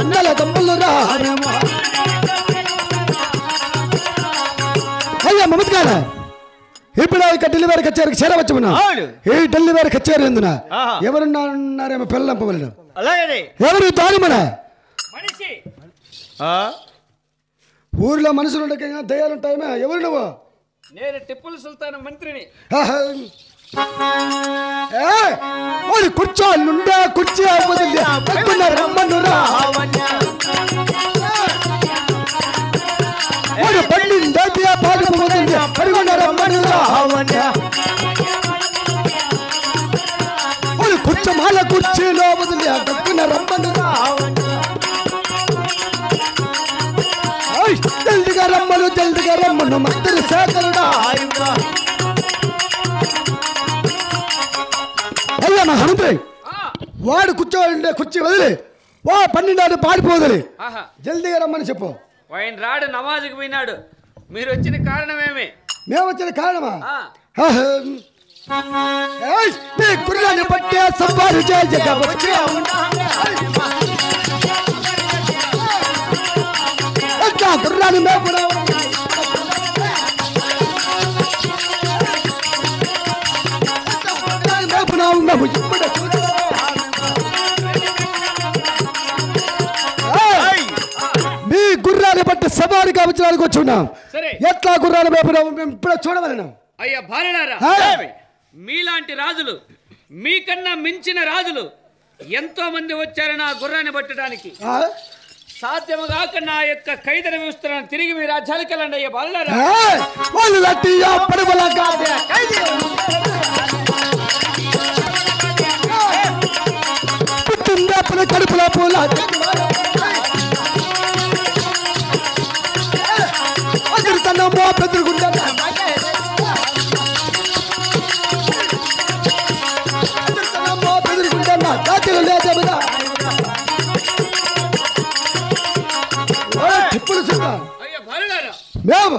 అన్నల తమ్ముళ్ళు రా అయ్యా మమత గారా ఇప్పుడు ఇక డెలివరీ కచేరికి చేరవచ్చున్నా ఈ డెలివరీ కచేరి ఎందున ఎవరున్నారేమో పిల్లలంపవలను ఎవరు తానుమన ఊర్లో మనుషులు ఉండక దయాలుంటాయమే ఎవరు నువ్వు నేను టిప్పుల సుల్తాన్ మంత్రిని కూర్చోనుండే కుర్చీ రమ్మనురా కూర్చోమాల కుర్చీలో వదిలి రమ్మనురా జల్దిగా రమ్మను మద్దరు సేకరుడా అయ్యా మా హనుమంతుడు వాడు కూర్చోండే కుర్చీ వదిలి వా 12 పారిపోదలి జల్దీగా రమ్మని చెప్పు ఆయన రాడు నమాజ్కి పోయినాడు మీరు వచ్చిన కారణమేమి మేము వచ్చిన కారణమా కుర్రాన్ని పట్టే సవారు కుర్రాన్ని మేము మీ గుర్రాన్ని బట్టి సవారి కావచ్చడానికి వచ్చి ఉన్నాం ఎట్లా గుర్రాన్ని మేపున్నాము మేము ఇప్పుడే చూడవలను అయ్యా భార్యలారా మీలాంటి రాజులు మీకన్నా మించిన రాజులు ఎంతో మంది వచ్చారు నా గుర్రాన్ని పట్టడానికి సాధ్యము కాక నా యొక్క ఖైదన వ్యవస్థను తిరిగి మీ రాజ్యానికి వెళ్ళండి అయ్యా భార్యలారా కడుపులో పూల అదిరుతన్నమో బెదురుగుండా జాతీయులు లేదేమదా ఇప్పుడు మేము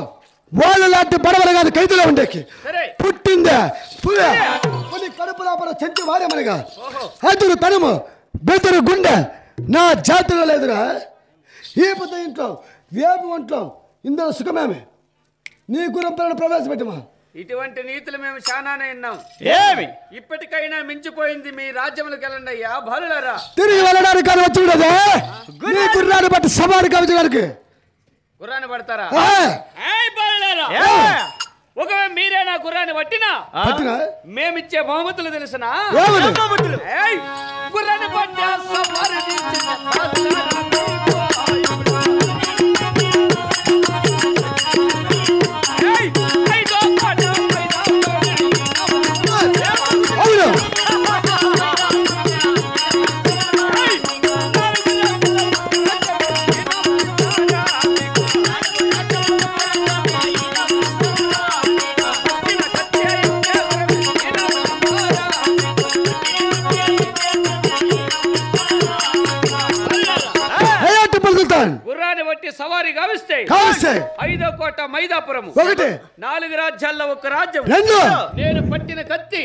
వాళ్ళు లాంటి బడవలు కాదు ఖైదులో ఉండేకి పుట్టిందే కడుపు లోపల చెంచి వారేమనగా అదురు తనము బెదురు గుండె నా జాతిలో లేదురా ఈ పొద్దు ఇంట్లో వేపు వంట్లో ఇందులో సుఖమేమి నీ గురం పిల్లలు ప్రవేశపెట్టమా ఇటువంటి నీతులు మేము చాలానే విన్నాం ఇప్పటికైనా మించిపోయింది మీ రాజ్యములకు వెళ్ళండి అయ్యా బాలులారా తిరిగి వెళ్ళడానికి కానీ వచ్చి ఉండదు నీ గుర్రాన్ని బట్టి సవారు కవచడానికి గుర్రాన్ని పడతారా ఒకవేళ మీరే నా గుర్రాన్ని పట్టినా మేమిచ్చే బహుమతులు తెలుసునా గుర్రాన్ని పట్టా గుర్రాన్ని బట్టి సవారీ గావిస్తే 5వ కోట మైదాపురం 4 రాజ్యాల్లో ఒక రాజ్యం నేను పట్టిన కత్తి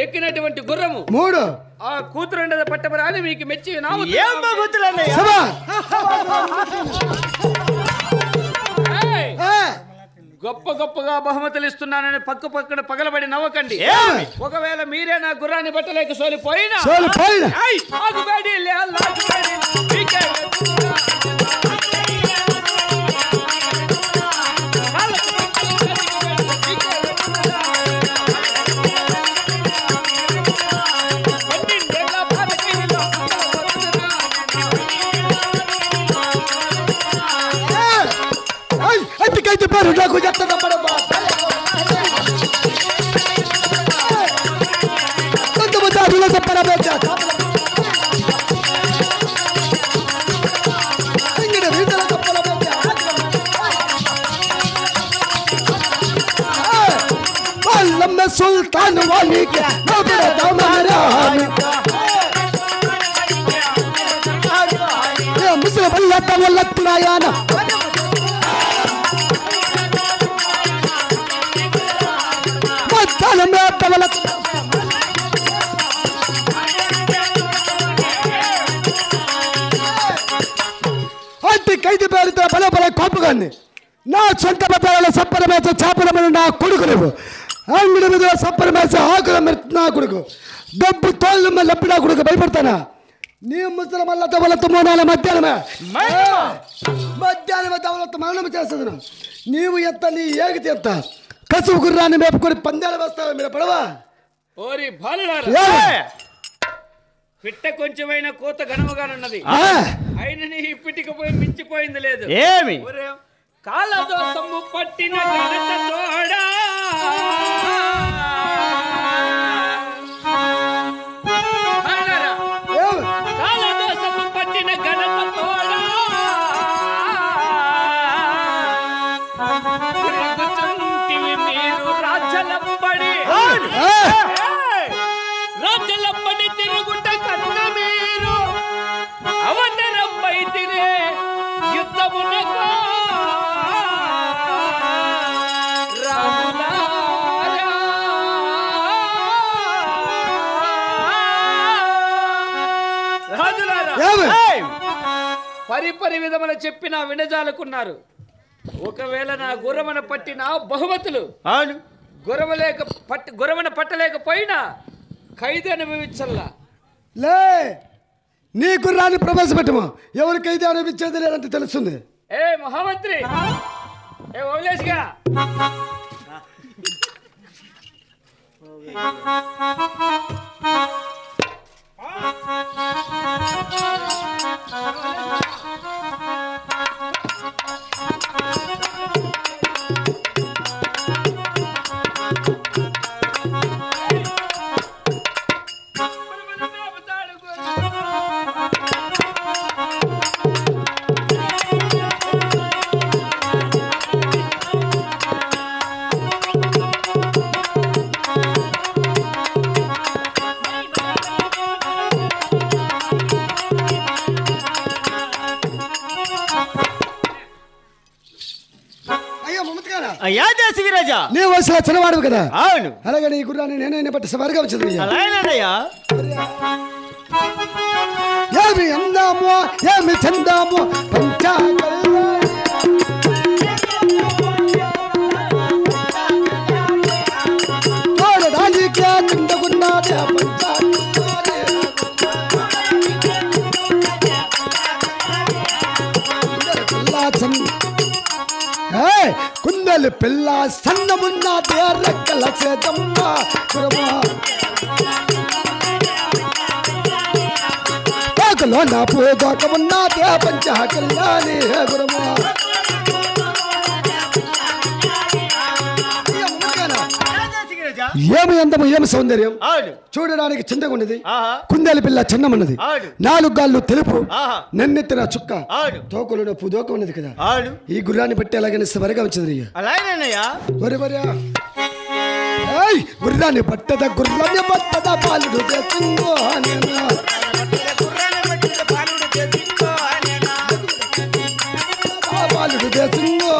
ఎక్కినటువంటి గుర్రము 3 ఆ కూతురు పట్టమరాని మీకు మెచ్చి గొప్ప గొప్పగా బహుమతులు ఇస్తున్నానని పక్కన పగలబడి నవ్వకండి ఒకవేళ మీరే నా గుర్రాన్ని పట్టలేక సోలిపోయినా పేరు నాకు చెప్తా सुल्तान वाली क्या मुस्लिम अल्लाह ఒల్లత్తురాయాన మద్దాల మేత ఒల్లత్తు అంటే ఖైదీ పేరుతో బల కోపగాన్ని నా సొంత బతాల సప్పర మేత చేపల మీద నా కొడుకు నువ్వు అంగడి మీద సప్పర మేత ఆకుల మీద నా కొడుకు డబ్బు తోళ్ళు మీద లబ్బి నా కొడుకు భయపడతానా నీ ముసలి మళ్ళీ తవలతో మోనాల మధ్యాహ్నమే తవలతో మరణం చేస్తుంది నీవు ఎంత నీ ఏగితే ఎంత కసువు గుర్రాన్ని మేపుకొని పందాలు వేస్తావా మీరు పడవా ఓరి బాలులారా పిట్ట కొంచెమైనా కోత ఘనముగానున్నది అయినని ఇప్పటికి పోయి మించిపోయింది లేదు ఏమి కాలదోసము పట్టిన ఘనత తోడా కాలదోసము పట్టిన ఘనత తోడా తిరుగుచుంటివి మీరు రాజ్యలంబడి రాజ్యలంబడి తిరుగుట కన్న మీరు అవతరంపై తినే యుద్ధమునకు పరిపరి విధమున చెప్పిన వినజాలకున్నారు ఒకవేళ నా గుర్రమన పట్టిన బహుమతులు గుర్రమన పట్టలేకపోయినా ఖైదీ అనుభవించల్లా లే నీ గుర్రాన్ని ప్రవేశపెట్టము ఎవరు ఖైదీ అనుభవించేది లేదంటే తెలుస్తుంది ఏ మహామంత్రి ఏ ఓలేష్గా అయ్యా దేశగిరాజా నీ వయసులో చిన్నవాడు కదా అవును అలాగే నీ గుర్రాన్ని నేనే పట్టి సవారిగా వచ్చింది అలాగేనయ్యా ఏమి అందామో ఏమి చందామో పంచాడానికి చిందకున్నది కుందలు పిల్ల సన్నమున్న రెక్కల చేతమ్మ తోకలో నా పూదోకమున్నదే పంచకల్లాని గురమా ఏమి అందము ఏమి సౌందర్యం చూడడానికి చిందగున్నది కుందేలు పిల్ల చిన్నమన్నది నాలుగు గాళ్ళు తెలుపు నన్నెత్తిన చుక్క తోకలు పుదోక ఉన్నది కదా ఈ గుర్రాన్ని బట్టి అలాగనే సవరగా వచ్చింది గుర్రాన్ని పట్టద గుర్రాన్ని పట్టద పాలుడు పాలుడు దేశంగో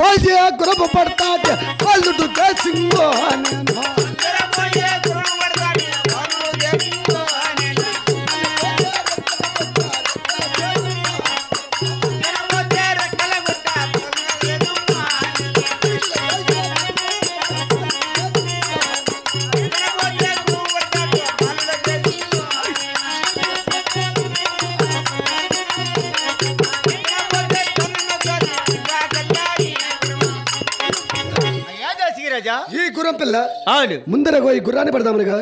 పోయి గురప పడతాది పాలుడు దేశంగో ఈ గుర్రం పిల్ల ముందర పోయి గుర్రాన్ని పడదామనగా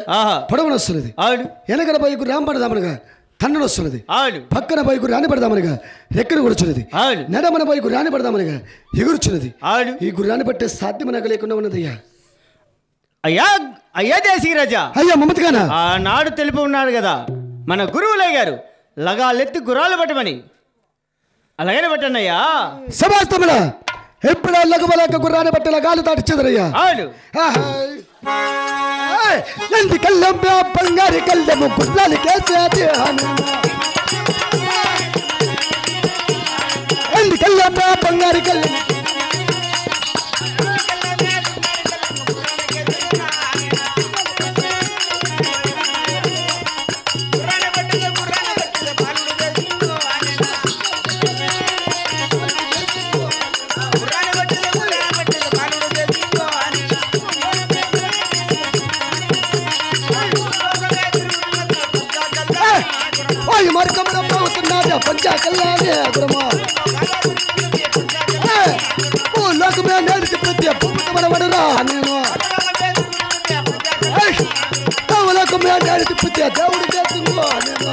పొడవను వస్తున్నది వెనకన పోయి గుర్రం పడదామనగా తన్నను వస్తున్నది పక్కన పోయి గుర్రాన్ని పడదామనగా రెక్కను కూర్చున్నది నడమన పోయి గుర్రాన్ని పడదామనగా ఎగురుచున్నది ఈ గుర్రాన్ని పట్టే సాధ్యం నాకు లేకుండా ఉన్నదయ్యా అయ్యా అయ్యా దేశగిరాజా అయ్యా మమతగానా నాడు తెలిపి ఉన్నాడు కదా మన గురువులయ్య గారు లగాలెత్తి గుర్రాలు పట్టమని. అలాగనే పట్టన్నయ్యా. సమాస్తముల ఎప్పుడు లగవలక గుర్రాన్ని బట్టి లగాలు దాటిచ్చదరయ్యా. అవును. నంది కళ్ళం బంగారి కళ్ళము గుర్రాలు కేసేది నంది కళ్ళం బంగారి కళ్ళము పంచాకల్లానే గురమా లోకమే నేడికి ప్రతి మనవడురా నేను లోకమే నేడికి ప్రతి దేవుడి చేస్తుందో నేను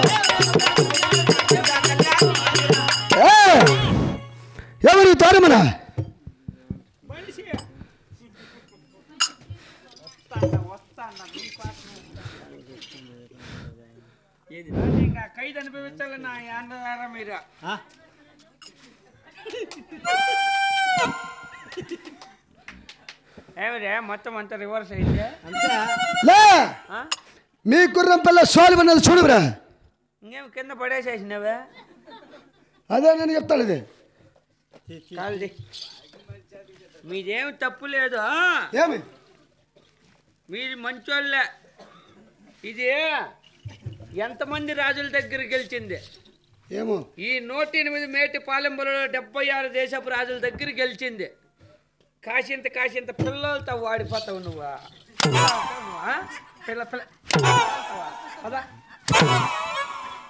ఎవరి తోరమనా ఖైదు అనుభవించాలి నా అన్నదారా మీరా. ఏమిరే మొత్తం అంతా రివర్స్ అయితే మీ గుర్రం పిల్ల సోలు అన్నది చూడురా. ఇంకేం కింద పడేసేసినవే. అదే నేను చెప్తాను. ఇది కాదు మీదేమి తప్పు లేదు. ఏమి మీరు మంచోళ్ళే. ఇది ఎంతమంది రాజుల దగ్గర గెలిచింది ఏమో. ఈ 108 మేటి పాలెంబులలో 76 దేశపు రాజుల దగ్గర గెలిచింది. కాసింత పిల్లలతో వాడిపోతావు నువ్వా?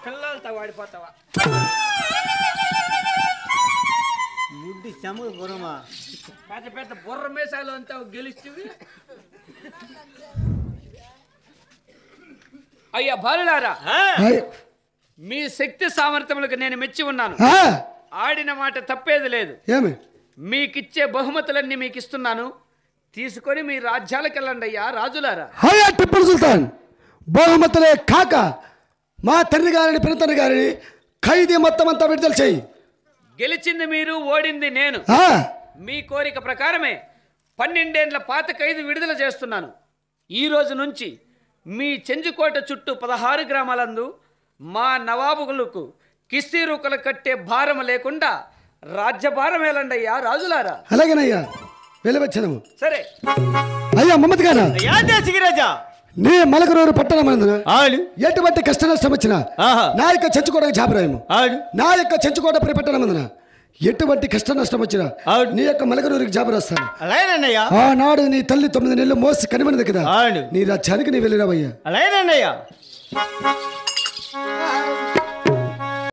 పిల్లలతో వాడిపోతావా? ముడ్డి చెమలు గురమా. పెద్ద బుర్ర మేసాలు అంతా గెలిచివి. అయ్యా బాలులారా, మీ శక్తి సామర్థ్యములకు నేను మెచ్చి ఉన్నాను. ఆడిన మాట తప్పేది లేదు. ఏమి మీకిచ్చే బహుమతులన్నీ మీకు ఇస్తున్నాను. తీసుకొని మీ రాజ్యాలకు వెళ్ళండి అయ్యా రాజులారా. హయా టిప్పు సుల్తాన్, బహుమతులే కాక మా తండ్రి గారిని పినతండ్రి గారిని ఖైదీ మొత్తం అంతా విడుదల చేయి. గెలిచింది మీరు, ఓడింది నేను. మీ కోరిక ప్రకారమే 12 ఏండ్ల పాత ఖైదు విడుదల చేస్తున్నాను. ఈ రోజు నుంచి మీ చెంచుకోట చుట్టూ 16 గ్రామాలందు మా నవాబులకు కిస్తీరుకలు కట్టే భారం లేకుండా రాజ్యభారం వేలండి అయ్యా రాజులారా. అలాగేనయ్యా, వెళ్ళవచ్చనము. సరే అయ్యా మమ్మద్ గారు, రాజా నీ మలకరూరు పట్టణమందున ఎటువంటి కష్ట నష్టం వచ్చినా నా యొక్క చెంచుకోటకు జాబరాయము. నా యొక్క చెంచుకోట పరిపట్టణమందున ఎటువంటి కష్ట నష్టం వచ్చినా నీ యొక్క మలకరూరికి జాబరాస్తాను. ఆనాడు నీ తల్లి 9 నెలలు మోసి కనిమనిది కదా, నీ రాజ్యానికి నీ వెళ్ళిరావయ్యా. అలాగేనయ్యా.